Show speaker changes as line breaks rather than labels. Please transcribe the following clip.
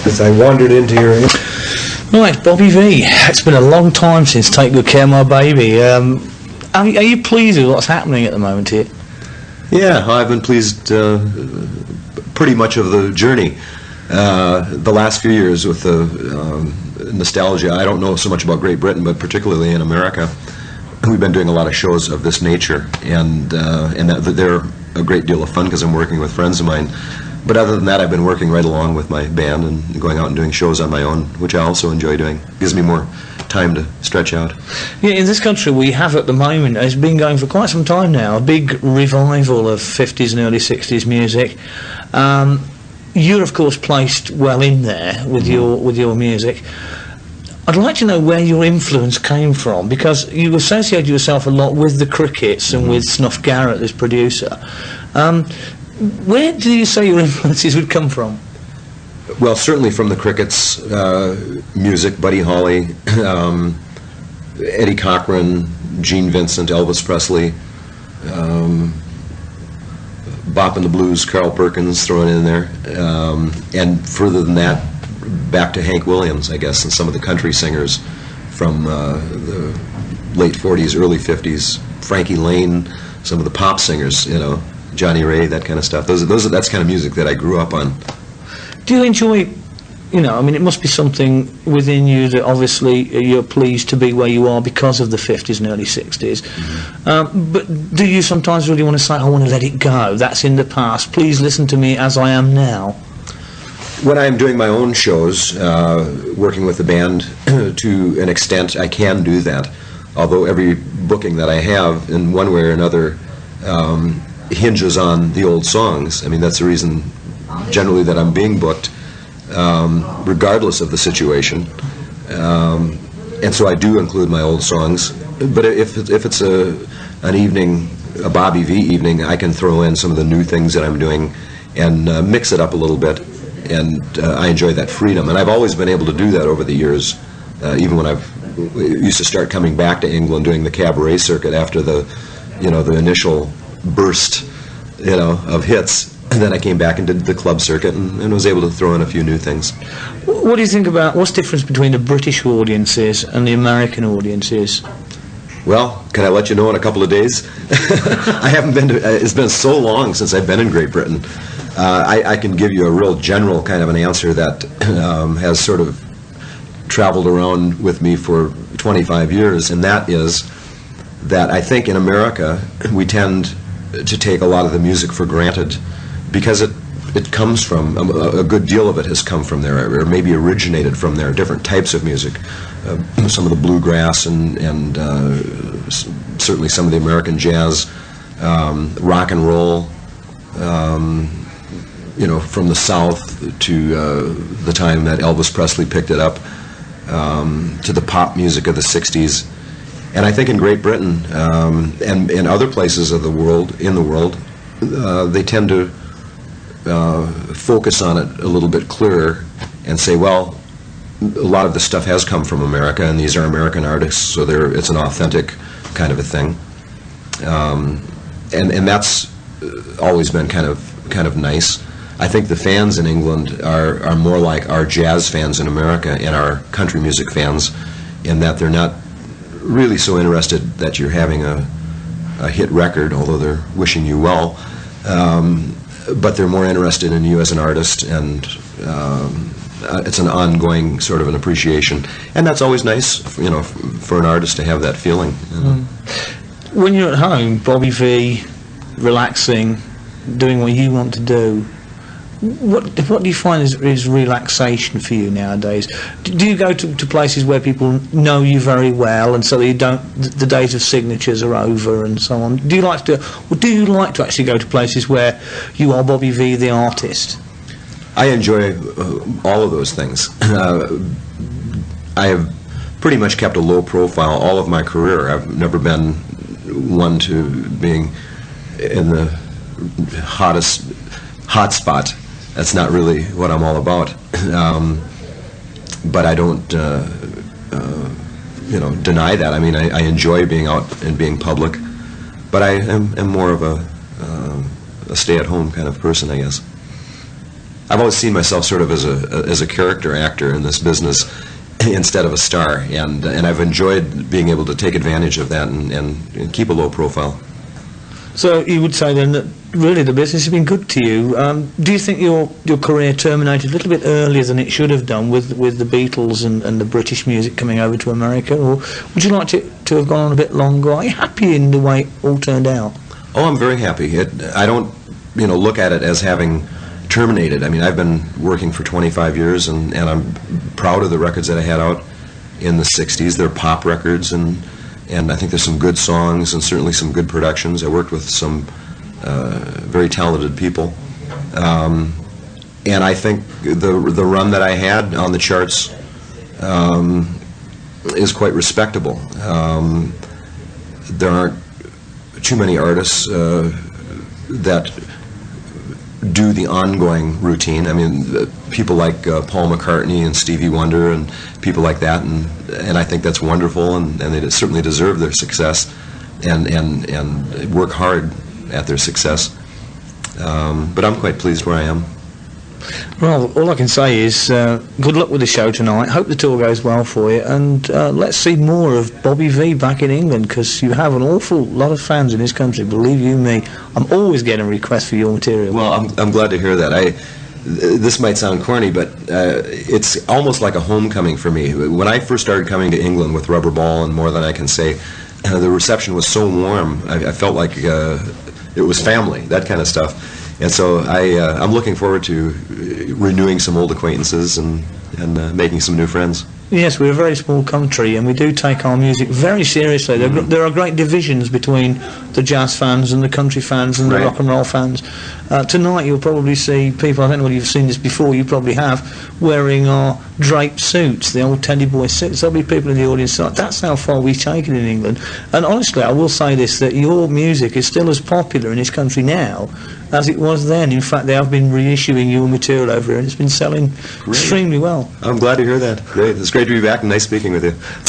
As I wandered into your...
Right, Bobby V. It's been a long time since Take Good Care of My Baby. Are you pleased with what's happening at the moment here?
Yeah, I've been pleased pretty much of the journey. The last few years with the nostalgia, I don't know so much about Great Britain, but particularly in America, we've been doing a lot of shows of this nature, and they're a great deal of fun because I'm working with friends of mine. But other than that, I've been working right along with my band and going out and doing shows on my own, which I also enjoy doing. Gives me more time to stretch out.
Yeah, in this country we have at the moment, it's been going for quite some time now, a big revival of 50s and early 60s music. You're of course placed well in there with your music. I'd like to know where your influence came from, because you associate yourself a lot with the Crickets and with Snuff Garrett as producer. Where do you say your influences would come from?
Well, certainly from the Crickets, music, Buddy Holly, Eddie Cochran, Gene Vincent, Elvis Presley, Bop and the Blues, Carl Perkins thrown in there, and further than that, back to Hank Williams, I guess, and some of the country singers from the late 40s, early 50s, Frankie Lane, some of the pop singers, Johnny Ray, that kind of stuff. That's kind of music that I grew up on.
Do you enjoy, it must be something within you that obviously you're pleased to be where you are because of the 50s and early 60s. Mm-hmm. But do you sometimes really want to say, I want to let it go, that's in the past, please listen to me as I am now?
When I'm doing my own shows, working with the band, to an extent I can do that. Although every booking that I have, in one way or another, hinges on the old songs. I mean, that's the reason generally that I'm being booked, regardless of the situation. And so I do include my old songs. But if it's an evening, a Bobby V evening, I can throw in some of the new things that I'm doing and mix it up a little bit. And I enjoy that freedom. And I've always been able to do that over the years, even when I've used to start coming back to England doing the cabaret circuit after the initial burst, of hits, and then I came back and did the club circuit and was able to throw in a few new things.
What do you think about, what's the difference between the British audiences and the American audiences?
Well, can I let you know in a couple of days? I haven't been it's been so long since I've been in Great Britain. I can give you a real general kind of an answer that has sort of traveled around with me for 25 years, and that is that I think in America we tend to take a lot of the music for granted because it comes from, a good deal of it has come from there, or maybe originated from there, different types of music, some of the bluegrass and certainly some of the American jazz, rock and roll, from the South to the time that Elvis Presley picked it up, to the pop music of the 60s. And I think in Great Britain and in other places of the world, they tend to focus on it a little bit clearer and say, well, a lot of this stuff has come from America, and these are American artists, so it's an authentic kind of a thing. And that's always been kind of nice. I think the fans in England are more like our jazz fans in America and our country music fans, in that they're not really so interested that you're having a hit record, although they're wishing you well, but they're more interested in you as an artist, and it's an ongoing sort of an appreciation, and that's always nice, for an artist to have that feeling.
When you're at home, Bobby V, relaxing, doing what you want to do, what do you find is relaxation for you nowadays? Do you go to places where people know you very well, and so the days of signatures are over and so on? Do you like to actually go to places where you are Bobby V, the artist?
I enjoy all of those things. I have pretty much kept a low profile all of my career. I've never been one to being in the hot spot. That's not really what I'm all about. But I don't, deny that. I mean, I enjoy being out and being public, but I am more of a stay-at-home kind of person, I guess. I've always seen myself sort of as a character actor in this business instead of a star, and I've enjoyed being able to take advantage of that and keep a low profile.
So you would say then that really the business has been good to you. Do you think your career terminated a little bit earlier than it should have done with the Beatles and the British music coming over to America, or would you like to have gone on a bit longer? Are you happy in the way it all turned out?
Oh, I'm very happy. I don't, look at it as having terminated. I mean, I've been working for 25 years, and I'm proud of the records that I had out in the 60s. They're pop records, and I think there's some good songs and certainly some good productions. I worked with some very talented people. And I think the run that I had on the charts is quite respectable. There aren't too many artists that do the ongoing routine. I mean, people like Paul McCartney and Stevie Wonder and people like that, and I think that's wonderful, and they certainly deserve their success and work hard at their success. But I'm quite pleased where I am.
Well, all I can say is good luck with the show tonight. Hope the tour goes well for you, and let's see more of Bobby V back in England, because you have an awful lot of fans in this country, believe you me. I'm always getting requests for your material.
Well, I'm glad to hear that. This might sound corny, but it's almost like a homecoming for me. When I first started coming to England with Rubber Ball and More Than I Can Say, the reception was so warm. I felt like it was family, that kind of stuff. And so I'm looking forward to renewing some old acquaintances and making some new friends.
Yes, we're a very small country, and we do take our music very seriously. There are great divisions between the jazz fans and the country fans and the rock and roll fans. Tonight you'll probably see people, I don't know whether you've seen this before, you probably have, wearing our draped suits, the old Teddy Boy suits. There'll be people in the audience like, that's how far we've taken it in England. And honestly, I will say this, that your music is still as popular in this country now as it was then. In fact, they have been reissuing your material over here, and it's been selling extremely well.
I'm glad to hear that. Great. It's great to be back, and nice speaking with you.